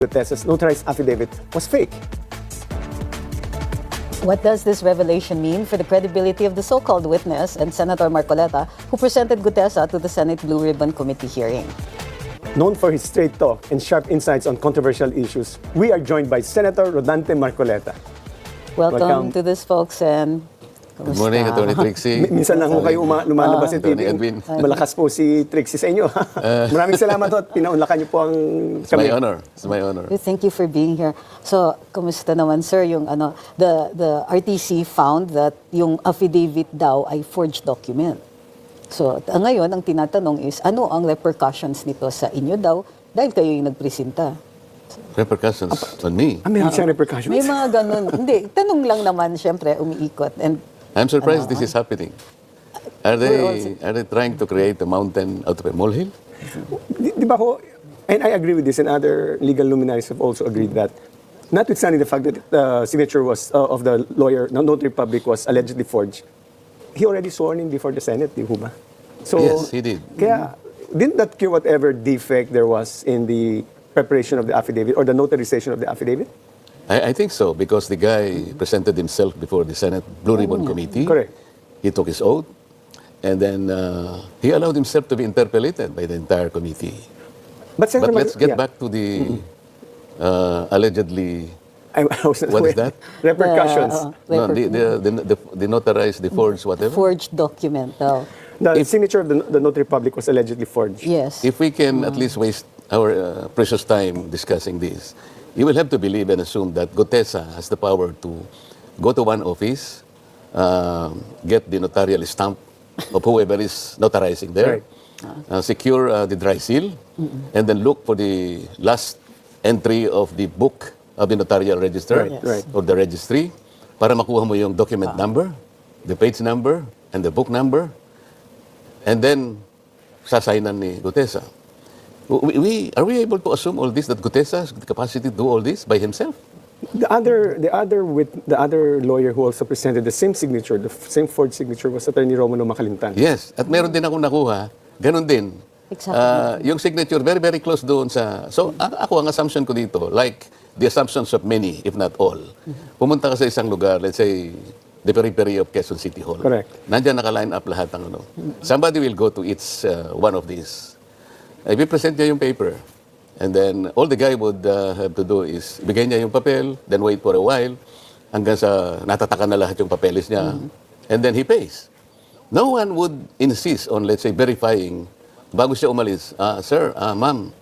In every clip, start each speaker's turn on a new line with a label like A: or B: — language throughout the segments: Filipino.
A: Guteza's notarized affidavit was fake.
B: What does this revelation mean for the credibility of the so-called witness and Senator Marcoleta, who presented Guteza to the Senate Blue Ribbon Committee hearing?
A: Known for his straight talk and sharp insights on controversial issues, we are joined by Senator Rodante Marcoleta.
B: Welcome to this, folks, and
C: Good morning, Atty. Trixie.
A: Minsan lang ho kayo lumalabas sa TV.
C: Edwin.
A: Malakas po si Trixie sa inyo. Maraming salamat ho at pinaunlakan niyo po ang
C: It's my honor. It's my honor.
B: thank you for being here. So, kumusta naman, sir, yung the RTC found that yung affidavit daw ay forged document. So, ngayon ang tinatanong is ano ang repercussions nito sa inyo daw dahil kayo yung nagpresenta?
C: Repercussions on me.
A: Meron siyang repercussions.
B: May mga ganun. Hindi, tanong lang naman, syempre, umiikot. And
C: I'm surprised this is happening. Are they trying to create a mountain out of a molehill?
A: Di ba ho, and I agree with this, and other legal luminaries have also agreed that, notwithstanding the fact that the signature was of the lawyer, notary public was allegedly forged, he already sworn in before the Senate, di ba? So,
C: Yes, he did.
A: Kaya, didn't that cure whatever defect there was in the preparation of the affidavit or the notarization of the affidavit?
C: I think so, because the guy presented himself before the Senate Blue Ribbon Committee.
A: Correct.
C: He took his oath, and then he allowed himself to be interpellated by the entire committee.
A: But
C: But let's get back to the allegedly,
A: I was
C: what is that?
A: Repercussions.
C: No, the notarized, the forged, whatever.
B: forged document daw.
A: The signature of the notary public was allegedly forged.
B: Yes.
C: If we can at least waste our precious time discussing this, you will have to believe and assume that Guteza has the power to go to one office, get the notarial stamp of whoever is notarizing there, secure the dry seal, and then look for the last entry of the book of the notarial register
A: Right.
C: or the registry para makuha mo yung document number, the page number, and the book number, and then sasaynan ni Guteza. Are we able to assume all this, that Guteza has the capacity to do all this by himself?
A: The other lawyer who also presented the same signature, the same forged signature, was Attorney Romulo Macalintan.
C: Yes. At meron din akong nakuha, ganun din.
B: Exactly.
C: Yung signature, very, very close doon sa... So, ako, ang assumption ko dito, like the assumptions of many, if not all, pumunta ka sa isang lugar, let's say, the periphery of Quezon City Hall.
A: Correct.
C: Nandiyan naka-line up lahat ng ano. Somebody will go to each one of these. I-present niya yung paper. And then, all the guy would have to do is, bigay niya yung papel, then wait for a while, hanggang sa natatakan na lahat yung papeles niya. And then he pays. No one would insist on, let's say, verifying, bago siya umalis, sir, ma'am,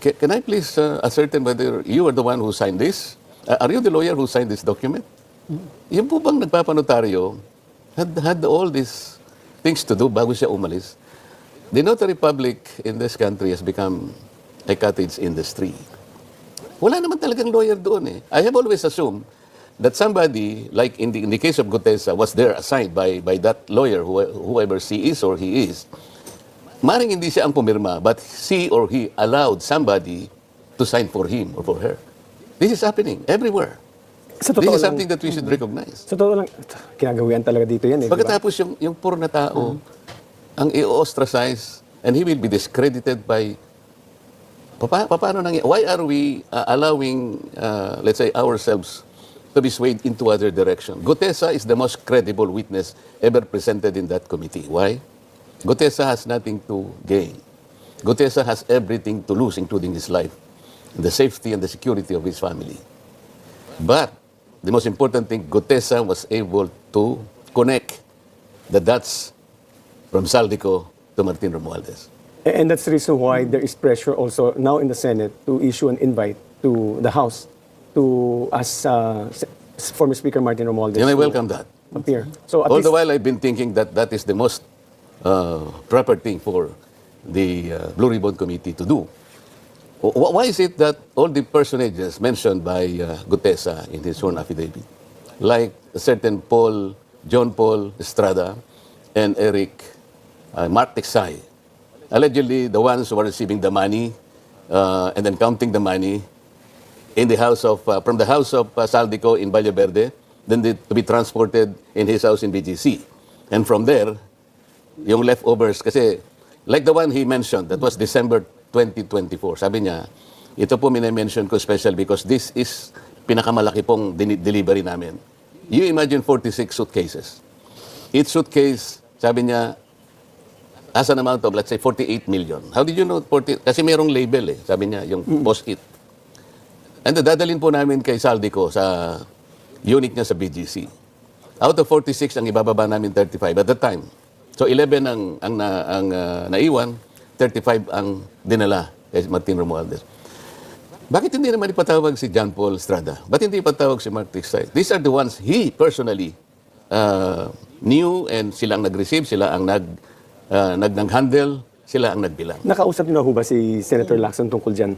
C: can I please ascertain whether you are the one who signed this? Are you the lawyer who signed this document? Yung po bang nagpapanotaryo had all these things to do bago siya umalis? The notary public in this country has become a cottage industry. Wala naman talagang lawyer doon eh. I have always assumed that somebody, like in the case of Guteza, was there assigned by that lawyer, whoever she is or he is. Maring hindi siya ang pumirma, but she or he allowed somebody to sign for him or for her. This is happening everywhere.
A: Sa
C: This
A: totoo
C: is
A: lang,
C: something that we should recognize.
A: sa totoo lang, kinagawian talaga dito yan eh. di ba?
C: Pagkatapos yung puro na tao, ang i-ostracize, and he will be discredited by... Paano why are we allowing, let's say, ourselves to be swayed into other direction? Guteza is the most credible witness ever presented in that committee. Why? Guteza has nothing to gain. Guteza has everything to lose, including his life, the safety and the security of his family. But the most important thing, Guteza was able to connect the dots from Saldico to Martin Romualdez.
A: And that's the reason why there is pressure also now in the Senate to issue an invite to the House to ask former Speaker Martin Romualdez
C: And I
A: to
C: welcome that.
A: appear. So at
C: All
A: least,
C: the while, I've been thinking that that is the most proper thing for the Blue Ribbon Committee to do. Why is it that all the personages mentioned by Guteza in his sworn affidavit, like a certain John Paul Estrada, and Mark Tiksay, allegedly the ones who are receiving the money and then counting the money in the house of from the house of Saldico in Valle Verde, then to be transported in his house in BGC, and from there, yung leftovers kasi like the one he mentioned that was December 2024. Sabi niya, Ito po minimension ko special because this is pinakamalaki pong delivery namin. You imagine 46 suitcases. Each suitcase, sabi niya, as an amount of, let's say, 48 million. How did you know 40? Kasi mayroong label eh, sabi niya, yung post-it. And dadalhin po namin kay Saldico sa unit niya sa BGC. Out of 46, ang ibababa namin 35 at that time. So 11 ang naiwan, 35 ang dinala kay Martin Romualdez. Bakit hindi naman ipatawag si John Paul Estrada? Bakit hindi ipatawag si Mark Tixay? These are the ones he personally knew and sila ang nag-receive, sila ang nag-handle, sila ang nagbilang.
A: Nakausap niyo na ho ba si Senator Lacson tungkol dyan?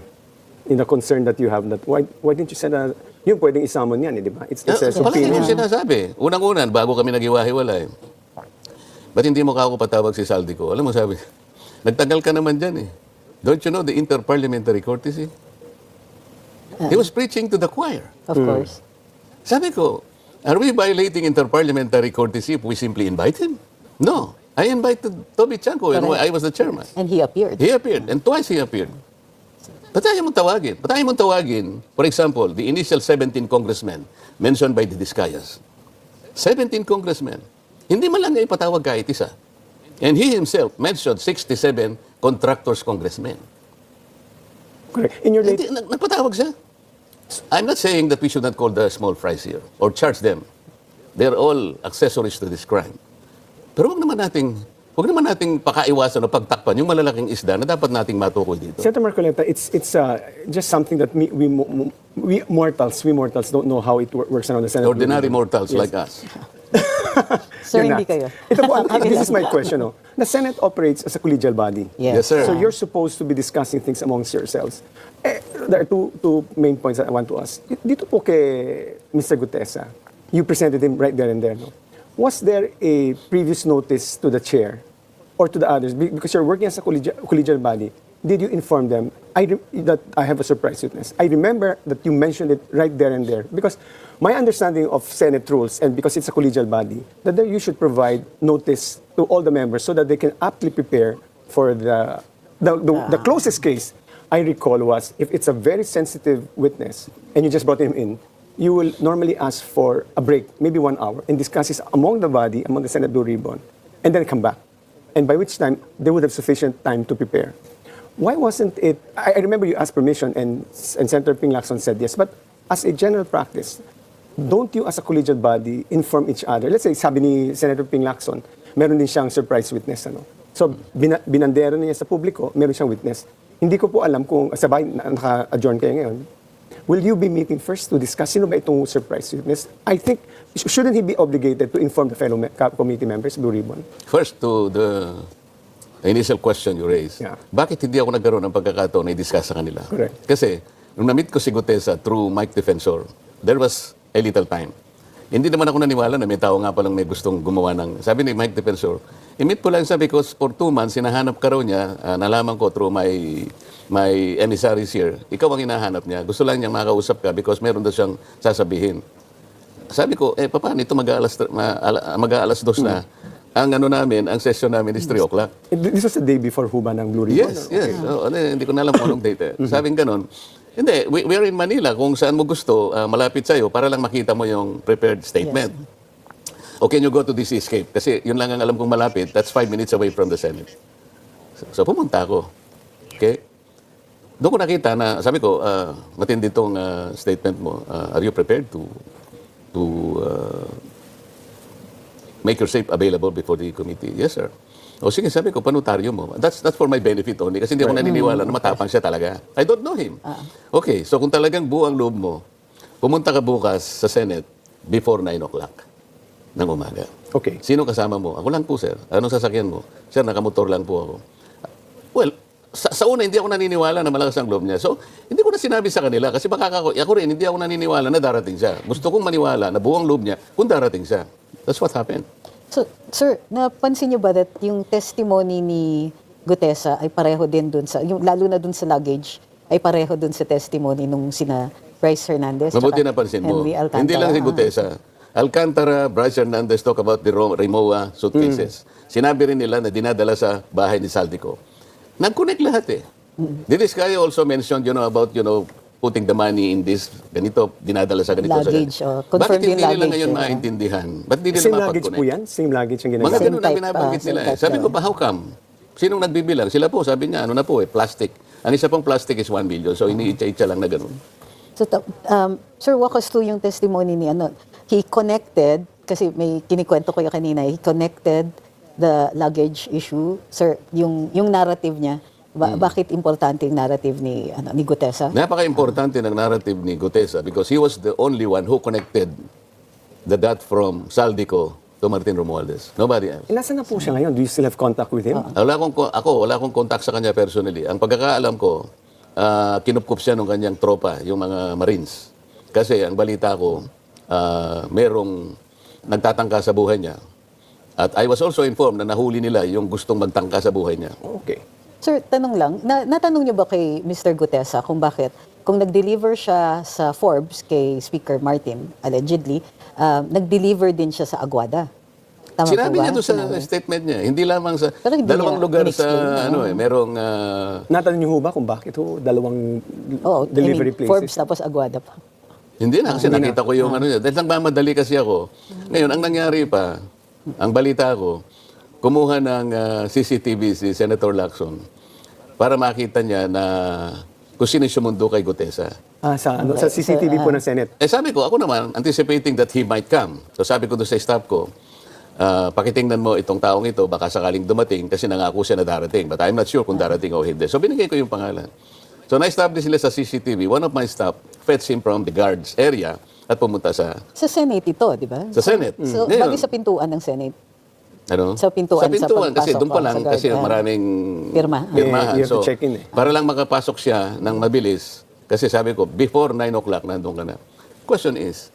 A: In the concern that you have that, why didn't you send yung pwedeng isamon yan, di ba? It's a
C: Palagi
A: subpoena.
C: yung sinasabi. Unang-unan, bago kami nag-iwahiwalay. Ba't hindi mo ka ako patawag si Saldico? Alam mo, sabi, nagtagal ka naman dyan eh. Don't you know the interparliamentary courtesy? He was preaching to the choir.
B: Of course.
C: Sabi ko, are we violating interparliamentary courtesy if we simply invite him? No. I invited Toby Chanko and I was the chairman.
B: And he appeared.
C: He appeared, and twice he appeared. Ba't tayo mong tawagin? Ba't tayo mong tawagin, for example, the initial 17 congressmen mentioned by the Discayas. 17 congressmen. Hindi man lang niya ipatawag kahit isa. And he himself mentioned 67 contractors congressmen.
A: Correct. In your late,
C: Hindi, nagpatawag siya. I'm not saying that we should not call the small fries here or charge them. They're all accessories to this crime. Pero wag naman nating pakaiwasan o pagtakpan yung malalaking isda na dapat nating matukoy dito.
A: Senator Marcoleta, it's just something that we mortals don't know how it works around the Senate.
C: Ordinary mortals like us.
B: Sir,
A: Yun na.
B: hindi kayo.
A: Ito po, this is my question. No? The Senate operates as a collegial body.
C: Yes, sir.
A: So you're supposed to be discussing things amongst yourselves. There are two main points that I want to ask. Dito po kay Mr. Guteza, you presented him right there and there. No? Was there a previous notice to the chair or to the others? Because you're working as a collegial body, did you inform them that I have a surprise witness? I remember that you mentioned it right there and there. Because my understanding of Senate rules, and because it's a collegial body, that you should provide notice to all the members so that they can aptly prepare for the closest case I recall was, if it's a very sensitive witness and you just brought him in, you will normally ask for a break, maybe 1 hour, and discuss this among the body, among the Senate Blue Ribbon, and then come back. And by which time, they would have sufficient time to prepare. Why wasn't it, I remember you asked permission and Senator Ping Lacson said yes, but as a general practice, don't you as a collegial body inform each other? Let's say, sabi ni Senator Ping Lacson, meron din siyang surprise witness. So, binandero niya sa publiko, meron siyang witness. Hindi ko po alam kung sabay naka-adjourn kayo ngayon. Will you be meeting first to discuss sino ba itong surprise witness? I think, shouldn't he be obligated to inform the fellow committee members, Blue Ribbon?
C: First, to the initial question you raised,
A: Yeah.
C: bakit hindi ako nagkaroon ng pagkakataon na i-discuss sa kanila?
A: Correct.
C: Kasi, nung na-meet ko si Guteza through Mike Defensor, there was a little time. Hindi naman ako naniwala na may tao nga palang may gustong gumawa ng... Sabi ni Mike Defensor, i-meet ko lang siya because for 2 months, hinahanap ka raw niya, nalaman ko through my emissaries here, ikaw ang hinahanap niya. Gusto lang niyang makausap ka because meron daw siyang sasabihin. Sabi ko, paano ito mag-aalas 2 na? Ang session namin is 3 o'clock.
A: This was the day before Huba ng Blue Ribbon?
C: Yes, yes. So, hindi ko na alam kung anong date. Sabing ganon. Hindi, we are in Manila. Kung saan mo gusto, malapit sa'yo para lang makita mo yung prepared statement. Yes. O can you go to this escape? Kasi yun lang ang alam kong malapit. That's 5 minutes away from the Senate. So pumunta ako. Okay? Doon ko nakita na, sabi ko, matindi itong statement mo. Are you prepared to make yourself available before the committee? Yes, sir. O sige, sabi ko, panutaryo mo. That's for my benefit only kasi hindi ako naniniwala na matapang siya talaga. I don't know him. Okay, so kung talagang buo ang loob mo, pumunta ka bukas sa Senate before 9 o'clock ng umaga.
A: Okay.
C: Sino kasama mo? Ako lang po, sir. Anong sasakyan mo? Sir, nakamotor lang po ako. Well, sa una, hindi ako naniniwala na malakas ang loob niya. So, hindi ko na sinabi sa kanila kasi baka ako rin, hindi ako naniniwala na darating siya. Gusto kong maniwala na buong loob niya kung darating siya. That's what happened.
B: So, sir, napansin niyo ba that yung testimony ni Guteza ay pareho din dun sa, yung, lalo na dun sa luggage, ay pareho dun sa testimony nung sina Bryce Hernandez?
C: Mabuti napansin mo.
B: Henry Alcantara.
C: Hindi lang si Guteza. Alcantara, Bryce Hernandez talk about the Rimowa suitcases. Sinabi rin nila na dinadala sa bahay ni Saldico. Nag-connect lahat eh. Did this guy also mentioned, about, putting the money in this, ganito, dinadala sa ganito.
B: Luggage,
C: sa ganito.
B: confirmed
C: Bakit hindi
B: yung
C: nila
B: luggage,
C: ngayon
B: eh.
C: maintindihan? Ba't di nila
A: Same luggage po
C: mapag-connect?
A: yan? Same luggage ang
C: Mga
A: ginagawa?
C: ganun ang
B: type,
C: binabanggit
B: same
C: nila.
B: type
C: Sabi
B: daw.
C: ko pa, how come? Sinong nagbibilang? Sila po, sabi niya, ano na po plastic. Ang isa pong plastic is 1 million. So, iniitsa-itsa lang na ganun.
B: So, sir, walk us through yung testimony ni he connected, kasi may kinikwento ko yung kanina, he connected the luggage issue. Sir, yung narrative niya, bakit importante yung narrative ni Guteza?
C: Napaka-importante ng narrative ni Guteza because he was the only one who connected the dot from Saldico to Martin Romualdez. Nobody else.
A: Nasaan na po siya ngayon? Do you still have contact with him?
C: Wala akong contact sa kanya personally. Ang pagkakaalam ko, kinupkup siya ng kanyang tropa, yung mga Marines. Kasi ang balita ko, merong nagtatangka sa buhay niya. At I was also informed na nahuli nila yung gustong magtangka sa buhay niya.
A: Okay.
B: Sir, tanong lang, natanong niyo ba kay Mr. Guteza kung bakit, kung nag-deliver siya sa Forbes kay Speaker Martin, allegedly, nag-deliver din siya sa Aguada? Tama
C: Sinabi
B: po ba?
C: niya doon sa statement niya, hindi lamang sa
B: Pero hindi
C: dalawang
B: niya
C: lugar sa
B: in-explain,
C: merong
A: Natanong niyo ho ba kung bakit ho dalawang
B: Oo,
A: delivery places?
B: Forbes tapos Aguada pa.
C: hindi na kasi nakita ko yung niya. Dahil nagmamadali kasi ako. Ngayon, ang nangyari pa, ang balita ko, kumuha ng CCTV si Senator Lacson para makita niya na kung sino sumundo kay Guteza.
A: Sa CCTV po ng Senate.
C: Sabi ko, ako naman, anticipating that he might come. So sabi ko doon sa staff ko, pakitingnan mo itong taong ito, baka sakaling dumating kasi nangako siya na darating. But I'm not sure kung darating o hindi. So binigay ko yung pangalan. So na-establish sila sa CCTV. One of my staff fetched him from the guards area at pumunta sa
B: Senate ito, di ba?
C: Sa Senate.
B: So,
C: Ngayon,
B: bagay sa pintuan ng Senate.
C: ano?
B: Sa pintuan,
C: kasi
B: sa
C: doon
B: pagpasok,
C: pa lang
B: sa guard,
C: kasi maraming
B: pirma.
C: pirmahan.
A: You have to
C: So,
A: check in, eh.
C: para lang makapasok siya ng mabilis, kasi sabi ko, before 9 o'clock, nandun ka na. Question is,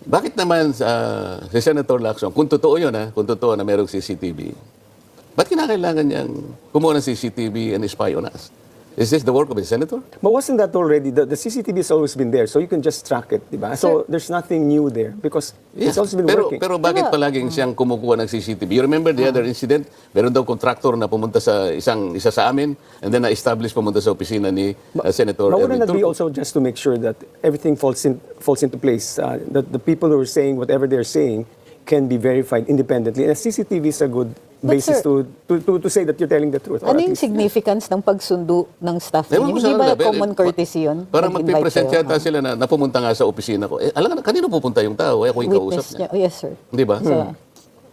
C: bakit naman si Senator Lacson, kung totoo yun kung totoo na merong CCTV, ba't kinakailangan niyang kumuha ng CCTV and spy on us? Is this the work of a senator?
A: But wasn't that already, the CCTV has always been there, so you can just track it, di ba? So there's nothing new there because it's also been working.
C: Pero bakit palaging siyang kumukuha ng CCTV? You remember the other incident? Meron daw contractor na pumunta sa isa sa amin and then na-establish pumunta sa opisina ni Senator
A: But wouldn't
C: Erwin
A: that be
C: Tulfo.
A: also just to make sure that everything falls into place, that the people who are saying whatever they're saying can be verified independently? And CCTV is a good basis
B: sir,
A: to say that you're telling the truth. or
B: Ano
A: at
B: yung
A: least-
B: significance ng pagsundo ng staff
C: Ewan
B: ninyo?
C: ko sa
B: Hindi ba
C: kanila,
B: common courtesy yun?
C: Parang
B: Mag-invite
C: magpipresent
B: kayo?
C: yata sila na napumunta nga sa opisina ko. Alam ka, kanino pupunta yung tao? Ako yung kausap
B: Witness
C: niya.
B: niya. Oh, yes, sir.
C: Di ba?
B: So,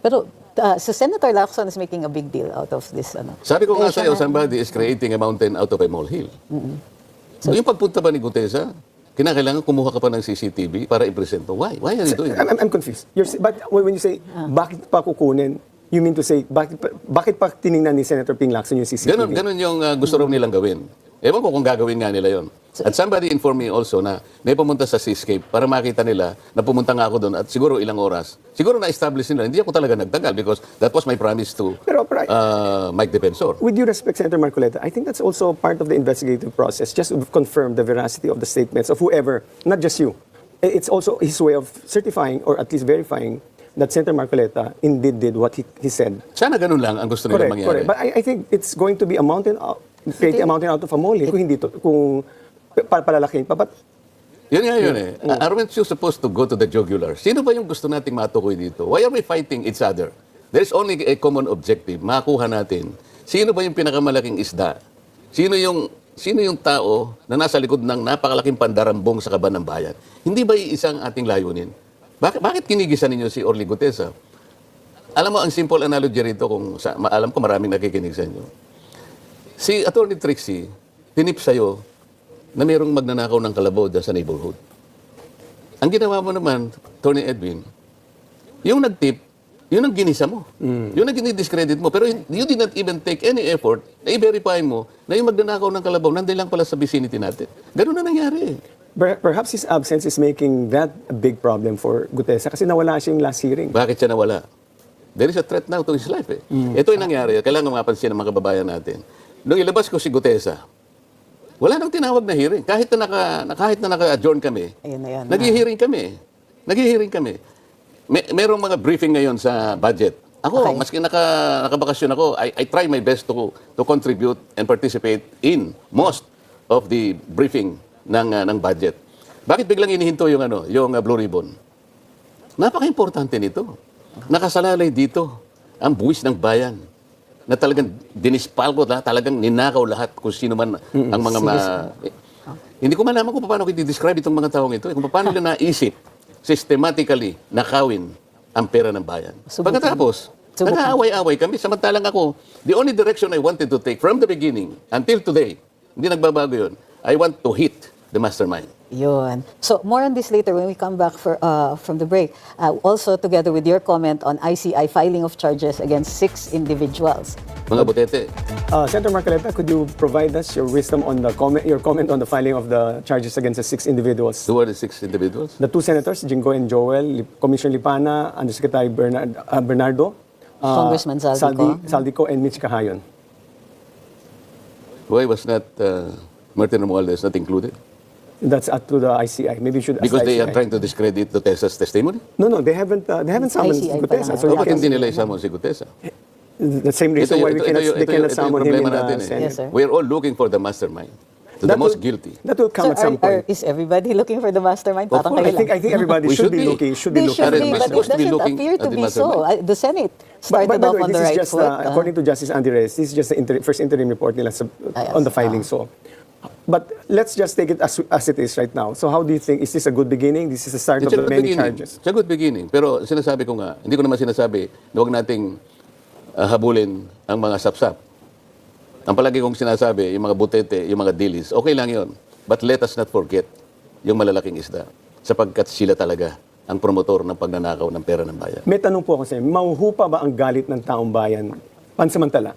B: pero so Senator Lacson is making a big deal out of this.
C: Sabi ko nga
B: Eh,
C: sa'yo,
B: siya
C: somebody is creating a mountain out of a molehill. So, yung pagpunta ba ni Guteza, kinakailangan kumuha ka pa ng CCTV para i-present mo. Why? Why are you doing that?
A: I'm confused. But when you say, bakit pa kukunin, you mean to say, bakit pa tiningnan ni Senator Ping Lacson yung CCTV?
C: Ganun yung gusto raw nilang gawin. Ewan ko kung gagawin nga nila yon. At somebody informed me also na may pumunta sa Seascape para makita nila na pumunta nga ako doon at siguro ilang oras. Siguro na-establish nila. Hindi ako talaga nagtagal because that was my promise to
A: Pero,
C: Mike Defensor.
A: with due respect, Senator Marcoleta, I think that's also part of the investigative process, just to confirm the veracity of the statements of whoever, not just you. It's also his way of certifying or at least verifying that Senator Marcoleta indeed did what he said.
C: Sana ganun lang ang gusto nila mangyari.
A: Correct. But I think it's going to be a mountain, creating a mountain out of a molehill kung hindi to, kung palalaking pa. But
C: Yun nga yun eh. Aren't you supposed to go to the jugular? Sino ba yung gusto nating matukoy dito? Why are we fighting each other? There is only a common objective. Makuha natin. Sino ba yung pinakamalaking isda? Sino yung tao na nasa likod ng napakalaking pandarambong sa kaban ng bayan? Hindi ba iisang ating layunin? Bakit kinigisan ninyo si Orly Guteza? Alam mo, ang simple analogy rito, alam ko maraming nakikinig sa inyo. Si Attorney Trixie, tinip sa'yo na mayroong magnanakaw ng kalabaw dyan sa neighborhood. Ang ginawa mo naman, Attorney Edwin, yung nagtip, yun ang ginisa mo. Yun ang dinidiscredit mo. Pero you did not even take any effort na i-verify mo na yung magnanakaw ng kalabaw nandiyan lang pala sa vicinity natin. Ganun na nangyari.
A: perhaps his absence is making that a big problem for Guteza kasi nawala siya yung last hearing.
C: Bakit siya nawala? There is a threat now to his life eh. Ito yung nangyari. Kailangan mapansin ng mga kababayan natin. Nung ilabas ko si Guteza, wala nang tinawag na hearing. Kahit na naka-adjourn kami, nag-hearing kami. Merong mga briefing ngayon sa budget. Ako,
B: Okay.
C: maski nakabakasyon ako, I try my best to contribute and participate in most of the briefing ng budget. Bakit biglang inihinto yung Blue Ribbon? Napaka-importante nito. Nakasalalay dito ang buwis ng bayan na talagang dinispalgo, talagang ninakaw lahat kung sino man ang mga hindi ko malaman kung paano ko i-describe itong mga taong ito. Kung paano nila naisip systematically nakawin ang pera ng bayan.
B: Subukan.
C: Pagkatapos, nag-aaway-away kami. Samantalang ako, the only direction I wanted to take from the beginning until today, hindi nagbabago yun, I want to hit the mastermind.
B: Yun. So, more on this later when we come back from the break. Also, together with your comment on ICI filing of charges against 6 individuals.
C: Mga butete,
A: Senator Marcoleta, could you provide us your wisdom on your comment on the filing of the charges against the 6 individuals?
C: who are the 6 individuals?
A: The 2 senators, Jinggoy and Joel, Commissioner Lipana, Undersecretary Bernardo,
B: Congressman Saldico.
A: Saldico, and Mitch Cahayon.
C: Why was not Martin Romualdez not included?
A: That's up to the ICI. Maybe you should ask
C: Because
A: the
C: they are
A: ICI.
C: trying to discredit Guteza's testimony?
A: No, they haven't summoned
B: ICI pa
A: Guteza.
B: lang.
A: So you
C: Bakit
A: can,
C: hindi nila isama si Guteza?
A: the same reason why they cannot summon him in the
B: eh.
A: Senate.
B: Yes, sir.
C: We're all looking for the mastermind, to the
A: That
C: most
A: will-
C: guilty.
A: That will come
B: So,
A: at some point.
B: is everybody looking for the mastermind?
C: Of
B: Parang
C: course.
B: kayo
A: I
B: lang.
A: think everybody
C: We
A: should
C: should
A: be
C: be.
A: looking. Should be
B: They
A: looking.
B: should
C: Are
B: be,
C: we
B: but it
C: supposed to be
B: doesn't
C: looking
B: appear to
C: at the
B: be so.
C: mastermind?
B: The Senate started
A: By the
B: off
A: way,
B: on the
A: this is
B: right
A: just,
B: foot.
A: according to Justice Andy Reyes, this is just the first interim report nila on the filing. So, but let's just take it as it is right now. So how do you think, is this a good beginning? This is the start
C: It's
A: of
C: a
A: the
C: good
A: many
C: beginning.
A: charges.
C: It's a good beginning. Pero sinasabi ko nga, hindi ko naman sinasabi na huwag nating habulin ang mga sapsap. Ang palagi kong sinasabi, yung mga butete, yung mga dilis, okay lang yon. But let us not forget yung malalaking isda. Sapagkat sila talaga ang promotor ng pagnanakaw ng pera ng bayan.
A: May tanong po ako sa inyo, mahuhupa ba ang galit ng taong bayan pansamantala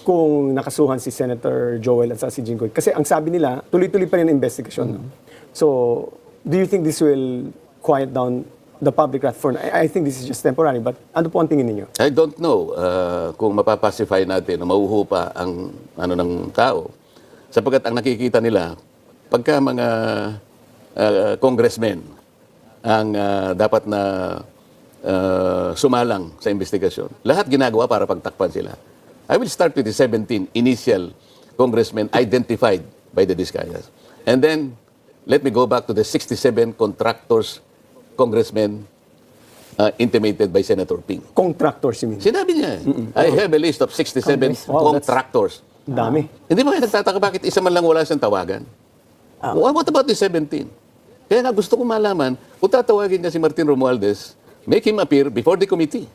A: kung nakasuhan si Senator Joel at si Jinggoy? Kasi ang sabi nila, tuloy-tuloy pa rin ang investigation. No? So, do you think this will quiet down the public wrath for... I think this is just temporary, but ano po ang tingin ninyo?
C: I don't know kung mapapacify natin o mauhupa ang ng tao. Sapagkat ang nakikita nila, pagka mga congressmen ang dapat na sumalang sa investigasyon, lahat ginagawa para pagtakpan sila. I will start with the 17 initial congressmen identified by the Discayas. And then, let me go back to the 67 congressmen intimated by Senator Ping.
A: Contractors, you mean?
C: Sinabi niya, I have a list of 67
A: Wow, that's-
C: contractors.
A: Dami.
C: Hindi ba kayo nagtataka bakit isa man lang wala siyang tawagan? What about the 17? Kaya nga gusto ko malaman, kung tatawagin niya si Martin Romualdez, make him appear before the committee.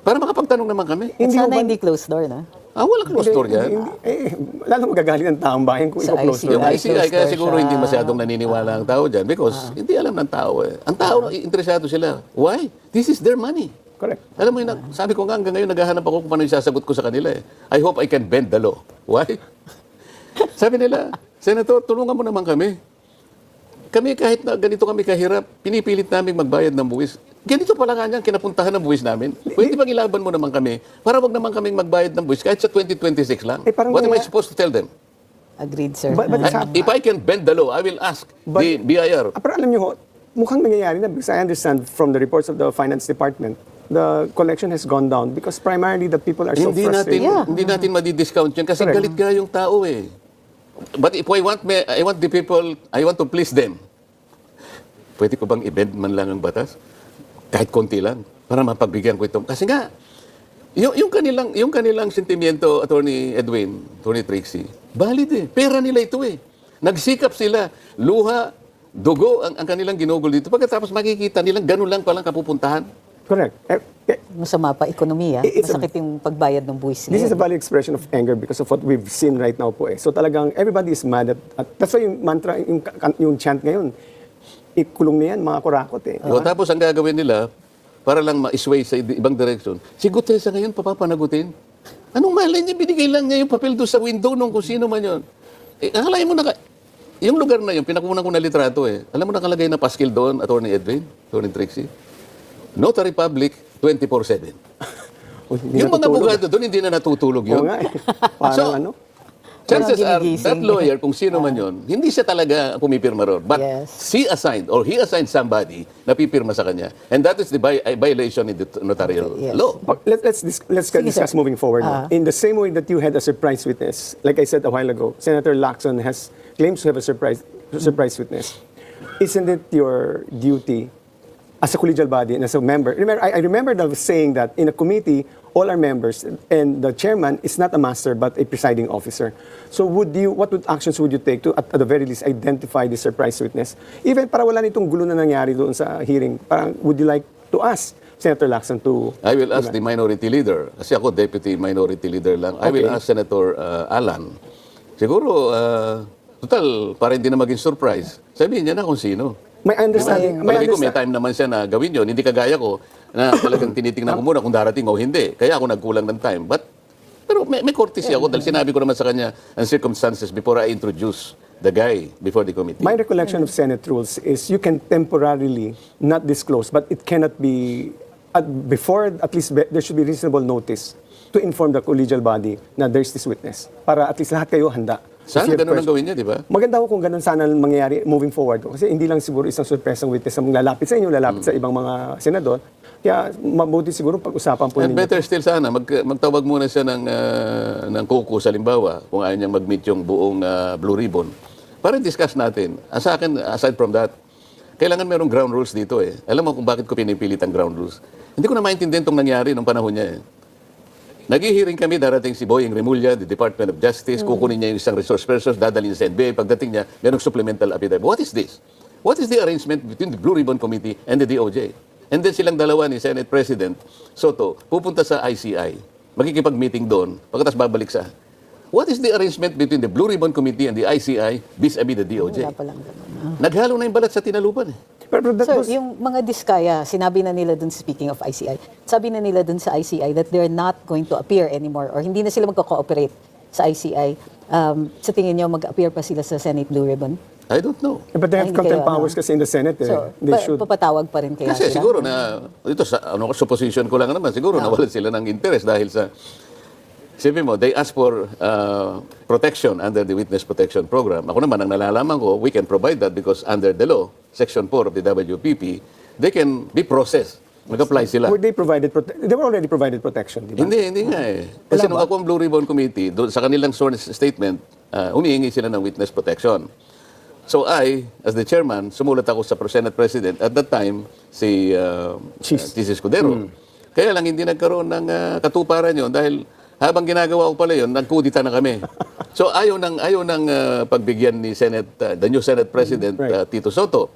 C: Para makapagtanong naman kami.
B: At sana
A: ba-
B: hindi closed door, na?
C: Walang closed door yan.
A: Lalo magagalit ng taong bayan kung
B: Sa
A: i-close
B: ICI.
C: Yung
A: door.
C: ICI, kaya siguro hindi masyadong naniniwala ang tao dyan because hindi alam ng tao eh. Ang tao, interesado sila. Why? This is their money.
A: Correct.
C: Alam mo yun, sabi ko nga hanggang ngayon, naghahanap ako kung paano yung sasagot ko sa kanila eh. I hope I can bend the law. Why? Sabi nila, Senator, tulungan mo naman kami. Kami kahit na ganito kami kahirap, pinipilit namin magbayad ng buwis. Ganito pala nga niyan, kinapuntahan ng buwis namin. Pwede bang ilaban mo naman kami para wag naman kaming magbayad ng buwis kahit sa 2026 lang?
A: parang
C: What am I
A: kaya-
C: supposed to tell them?
B: Agreed, sir.
A: But
C: If I can bend the law, I will ask the BIR.
A: Pero alam niyo ho, mukhang nangyayari na because I understand from the reports of the Finance Department, the collection has gone down because primarily the people are so
C: Hindi natin,
A: frustrated.
B: Yeah.
C: hindi natin madi-discount yan kasi
A: Correct.
C: galit nga yung tao eh. But if I want the people, I want to please them. Pwede ko bang i-bend man lang ang batas? Kahit konti lang para mapagbigyan ko ito. Kasi nga, yung kanilang sentimiento, Attorney Edwin, Attorney Trixie, valid eh. Pera nila ito eh. Nagsikap sila, luha, dugo ang kanilang ginugol dito. Pagkatapos makikita nilang ganun lang palang kapupuntahan.
A: Correct.
B: Masama pa ekonomiya.
A: It's a-
B: Masakit yung pagbayad ng buwis
A: This is a
B: ngayon.
A: valid expression of anger because of what we've seen right now po eh. So talagang everybody is mad at that's why yung mantra, yung chant ngayon, ikulong niyan, mga kurakot eh.
C: O, tapos ang gagawin nila, para lang ma-sway sa ibang direction, si Guteza ngayon papapanagutin. Anong malay niya? Binigay lang niya yung papel doon sa window nung kung sino man yun. Akalain mo na, yung lugar na yun, pinakunan ko na litrato eh. Alam mo nakalagay na paskil doon, Attorney Edwin, Attorney Trixie? Notary Public, 24/7.
A: Hindi
C: Yung mga
A: natutulog.
C: abogado doon, hindi na natutulog
A: Oo
C: yun.
A: nga eh. Parang
C: So,
A: ano?
C: Chances are,
B: Ginising.
C: that lawyer, kung sino man yun, hindi siya talaga pumipirma ron. But
B: Yes.
C: she assigned or he assigned somebody na pipirma sa kanya. And that is the violation in the notarial
B: Yes.
C: law.
A: But let's discuss
B: sir.
A: moving forward. In the same way that you had a surprise witness, like I said a while ago, Senator Lacson claims to have a surprise witness. Isn't it your duty as a collegial body and as a member? I remember that saying that in a committee, all our members and the chairman is not a master but a presiding officer. So what actions would you take to, at the very least, identify the surprise witness? Even para wala nitong gulo na nangyari doon sa hearing, parang would you like to ask Senator Lacson to...
C: I will ask the minority leader. Kasi ako deputy minority leader lang. I will
A: Okay.
C: ask Senator Alan. Siguro, total, para hindi na maging surprise, sabihin niya na kung sino.
A: My understanding...
C: Palagi ko may time naman siya na gawin yun. Hindi kagaya ko na talagang tinitingnan ko muna kung darating o hindi. Kaya ako nagkulang ng time. Pero may courtesy ako dahil sinabi ko naman sa kanya ang circumstances before I introduce the guy before the committee.
A: My recollection of Senate rules is you can temporarily not disclose, but it cannot be before at least there should be reasonable notice to inform the collegial body na there's this witness para at least lahat kayo handa.
C: Sana
A: If you have
C: ganun ang
A: questions.
C: gawin niya, di ba?
A: Maganda ko kung ganun sana ang mangyayari moving forward. Kasi hindi lang siguro isang surpresang witness ang lalapit sa inyo, lalapit sa ibang mga senador. Kaya mabuti siguro pag-usapan po
C: And
A: ninyo.
C: better still sana, magtawag muna siya ng kuko sa limbawa kung ayaw niyang mag-meet yung buong Blue Ribbon. Para discuss natin. Sa akin, aside from that, kailangan merong ground rules dito eh. Alam mo kung bakit ko pinipilit ang ground rules? Hindi ko na maintindihan itong nangyari nung panahon niya eh. Nag-hearing kami, darating si Boying Remulla, the Department of Justice, kukunin niya yung isang resource person, dadalhin sa NBI, pagdating niya, merong supplemental affidavit. What is this? What is the arrangement between the Blue Ribbon Committee and the DOJ? And then silang dalawa ni Senate President Soto, pupunta sa ICI, makikipag-meeting doon, pagkatapos babalik sa... What is the arrangement between the Blue Ribbon Committee and the ICI vis-a-vis the DOJ?
B: Wala pa lang ganun.
C: Naghalo na yung balat sa tinalupan eh.
A: Pero that
B: Sir,
A: was,
B: yung mga diskaya, sinabi na nila dun, speaking of ICI, sabi na nila dun sa ICI that they're not going to appear anymore or hindi na sila magko-cooperate sa ICI. Sa tingin niyo, mag-appear pa sila sa Senate Blue Ribbon?
C: I don't know.
A: but they have
B: Hindi
A: contempt
B: kayo,
A: powers kasi in the Senate.
B: So,
A: They should.
B: papatawag pa rin kaya
C: Kasi
B: sila?
C: siguro na, ito sa supposition ko lang naman, siguro nawalan sila ng interest dahil sa, sabi mo, they ask for protection under the Witness Protection Program. Ako naman, ang nalalaman ko, we can provide that because under the law, Section 4 of the WPP, they can be processed. Mag-apply sila.
A: Were they provided they were already provided protection, di ba?
C: Hindi nga eh. Kasi nung ako ang Blue Ribbon Committee, doon sa kanilang sworn statement, humihingi sila ng witness protection. So I, as the chairman, sumulat ako sa Senate President. At that time, si Chis Escudero. Kaya lang hindi nagkaroon ng katuparan yon dahil habang ginagawa ko pala yon, nagkudita na kami. So ayaw ng pagbigyan ni the new Senate President,
A: Right.
C: Tito Soto.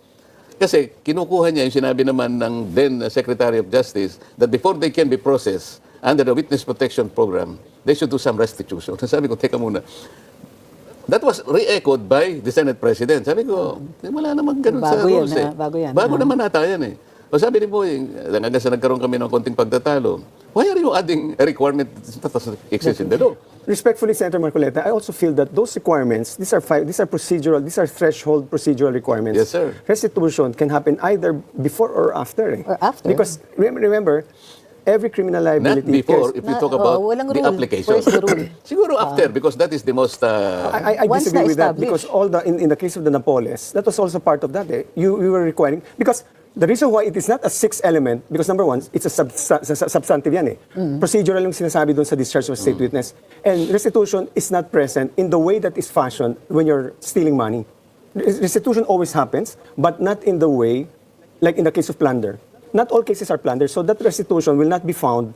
C: Kasi kinukuha niya yung sinabi naman ng then Secretary of Justice that before they can be processed under the Witness Protection Program, they should do some restitution. Sabi ko, teka muna. That was re-echoed by the Senate President. Sabi ko, wala naman ganun sa
B: Bago yan,
C: rules eh.
B: bago yan.
C: Bago naman nata yan eh. O sabi ni Boying, hanggang sa nagkaroon kami ng konting pagtatalo, why are you adding a requirement that doesn't exist in the law?
A: Respectfully, Senator Marcoleta, I also feel that those requirements, these are procedural, these are threshold procedural requirements.
C: Yes, sir.
A: Restitution can happen either before or after. Eh.
B: Or after.
A: Because remember, every criminal
C: Not
A: liability
C: before,
A: case,
C: if you talk about
B: walang
C: the
B: rule.
C: application.
B: Where's the rule?
C: Siguro after, because that is the most...
A: I
B: Once
A: disagree with that
B: na-establish.
A: because all in the case of the Napoles, that was also part of that. Eh. You were requiring because the reason why it is not a sixth element because number one, it's a substantive yan eh. Procedural yung sinasabi doon sa discharge of state witness, and restitution is not present in the way that is fashioned when you're stealing money. Restitution always happens, but not in the way like in the case of plunder. Not all cases are plunder, so that restitution will not be found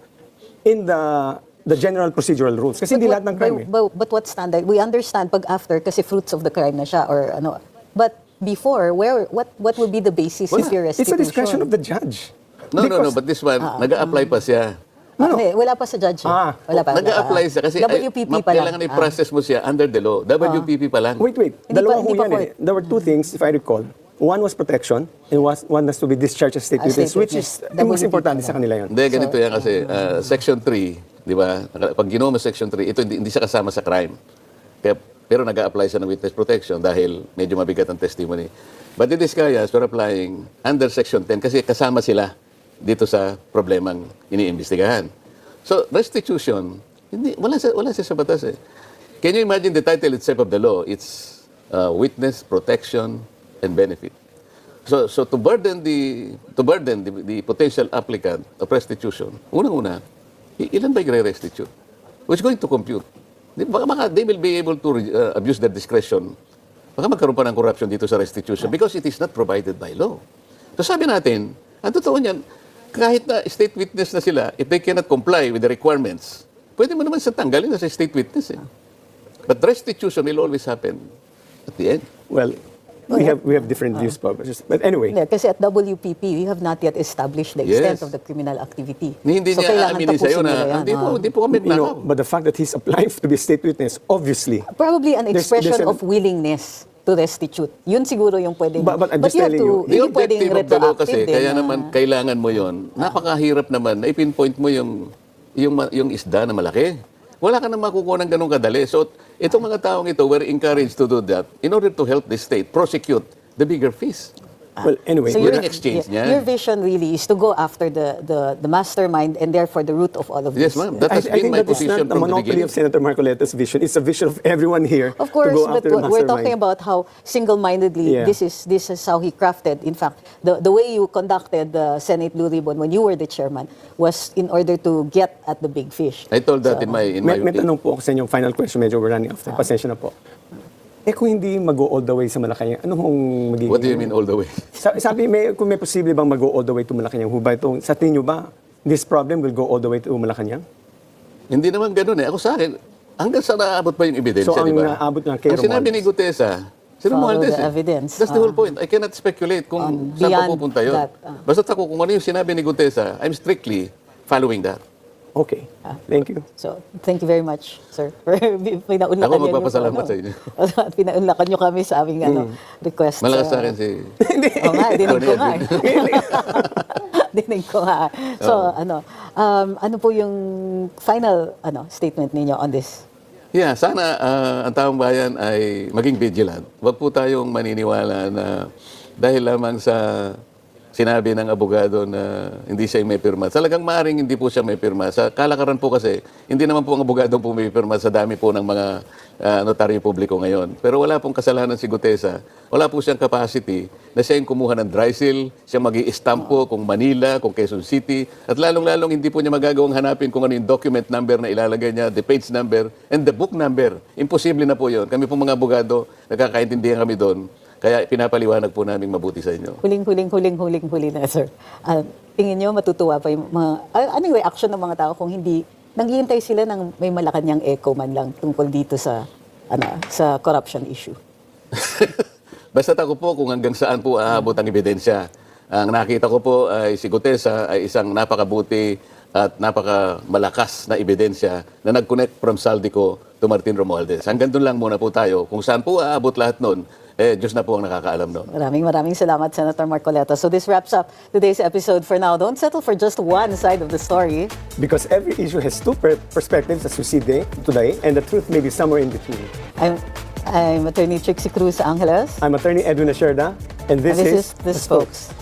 A: in the general procedural rules. Kasi hindi lahat ng crime eh.
B: But what standard? We understand pag after kasi fruits of the crime na siya or ano. But before, what will be the basis if you're
A: It's a discretion of the judge.
C: No,
A: Because-
C: but this one, nag-a-apply pa siya.
B: Wala pa sa judge. Wala pa.
C: Nag-a-apply siya kasi
B: WPP pa lang.
C: kailangan i-process mo siya under the law. WPP pa lang.
A: Wait.
B: Hindi
A: Dalawa
B: pa
A: ho yan eh.
B: court.
A: There were two things, if I recall. One was protection, and one has to be discharged as state
B: As
A: witness,
B: state
A: which
B: witness.
A: is yung mas
B: WPP
A: importante
B: pala.
A: sa kanila yun.
C: Hindi, ganito yan kasi Section 3, di ba? Pag ginawa mo Section 3, ito hindi siya kasama sa crime. Pero nag-a-apply siya ng witness protection dahil medyo mabigat ang testimony. But in this case, we're applying under Section 10 kasi kasama sila dito sa problemang iniimbestigahan. So, restitution, wala siya sa batas eh. Can you imagine the title itself of the law? It's witness protection and benefit. So to burden the potential applicant of restitution, unang-una, ilan ba i-restitute? Who's going to compute? Baka they will be able to abuse their discretion. Baka magkaroon pa ng corruption dito sa restitution because it is not provided by law. So sabi natin, ang totoo niyan, kahit na state witness na sila, if they cannot comply with the requirements, pwede mo naman sa tanggalin na sa state witness. But restitution will always happen at the end.
A: Well, we have different views, but anyway.
B: Hindi, kasi at WPP, we have not yet established the extent
C: Yes.
B: of the criminal activity.
C: Hindi
B: So,
C: niya
B: kailangan
C: aaminin sa'yo
B: tapusin
C: na
B: nila yan,
C: hindi po kami
A: You know,
C: nakaw.
A: but the fact that he's applying to be a state witness, obviously.
B: Probably an
A: There's
B: expression
A: an-
B: of willingness to restitute. Yun siguro yung pwedeng...
A: But I'm just
B: you have
A: telling you,
B: to,
C: The
B: hindi pwedeng
C: objective of the law kasi,
B: retroactive din
C: kaya
B: na-
C: naman kailangan mo yon. Napakahirap naman na ipinpoint mo yung isda na malaki. Wala ka na makukuha ng ganun kadali. So, itong mga taong ito were encouraged to do that in order to help the state prosecute the bigger fish.
A: Well, anyway,
B: So
C: Yun
B: your,
C: ang exchange niya.
B: your vision really is to go after the mastermind and therefore the root of all of
C: Yes,
B: this.
C: ma'am. That
A: I
C: has been
A: think
C: my
A: that is
C: position
A: not a
C: from the
A: monopoly
C: beginning.
A: of Senator Marcoleta's vision. It's a vision of everyone here
B: Of course,
A: to go
B: but
A: after the
B: we're
A: mastermind.
B: talking about how single-mindedly
C: Yeah.
B: this is how he crafted. In fact, the way you conducted the Senate Blue Ribbon when you were the chairman was in order to get at the big fish.
C: I told that in my
A: May tanong po ako sa inyong final question. Medyo we're running after. Pasensya na po. Kung hindi mag-go all the way sa Malacanang, ano hong magiging...
C: What do you mean all the way?
A: Sabi, kung may posible bang mag-go all the way to Malacanang, ho ba itong, sa tingin nyo ba, this problem will go all the way to Malacanang?
C: Hindi naman ganun eh. Ako sa akin, hanggang sa naabot pa yung ebidensya,
A: So, ang
C: di ba?
A: naabot nga kay
C: Ang sinabi ni Guteza, sino
B: Follow
C: Romualdez
B: the evidence.
C: That's the whole point. I cannot speculate kung saan pa
B: beyond
C: pupunta yun.
B: that,
C: Basta ako, kung ano yung sinabi ni Guteza, I'm strictly following that.
A: Okay. Thank you.
B: So, thank you very much, sir. Pinaunlakan
C: Ako
B: niyo
C: magpapasalamat
B: yung-
C: sa inyo.
B: Pinaunlakan niyo kami sa aming request.
C: Malakas sa akin si...
B: Oo nga, dinig ko nga. Dinig ko nga. So, ano po yung final statement ninyo on this?
C: Yeah, sana ang taong bayan ay maging vigilant. Huwag po tayong maniniwala na dahil lamang sa sinabi ng abogado na hindi siya may pirma. Talagang maaaring hindi po siya may pirma. Sa kalakaran po kasi, hindi naman po ang abogado po may pirma sa dami po ng mga notaryo publiko ngayon. Pero wala pong kasalanan si Guteza. Wala po siyang capacity na siya yung kumuha ng dry seal, siya mag-i-stamp po kung Manila, kung Quezon City, at lalong-lalong hindi po niya magagawang hanapin kung ano yung document number na ilalagay niya, the page number, and the book number. Imposible na po yun. Kami po mga abogado, nagkakaintindihan kami doon. Kaya pinapaliwanag po namin mabuti sa inyo.
B: Huling na, sir. Tingin nyo matutuwa pa yung mga... anong reaction ng mga tao kung hindi... Naghihintay sila ng may Malacanang echo man lang tungkol dito sa sa corruption issue.
C: Basta ako po kung hanggang saan po aabot ang ebidensya. Ang nakita ko po ay si Guteza ay isang napakabuti at napakamalakas na ebidensya na nag-connect from Saldico to Martin Romualdez. Hanggang doon lang muna po tayo. Kung saan po aabot lahat nun, Diyos na po ang nakakaalam nun.
B: Maraming salamat, Senator Marcoleta. So this wraps up today's episode. For now, don't settle for just one side of the story.
A: Because every issue has two perspectives as we see today, and the truth may be somewhere in between.
B: I'm Attorney Trixie Cruz Angeles.
A: I'm Attorney Edwin Asherda, and this
B: And this is The Spokes.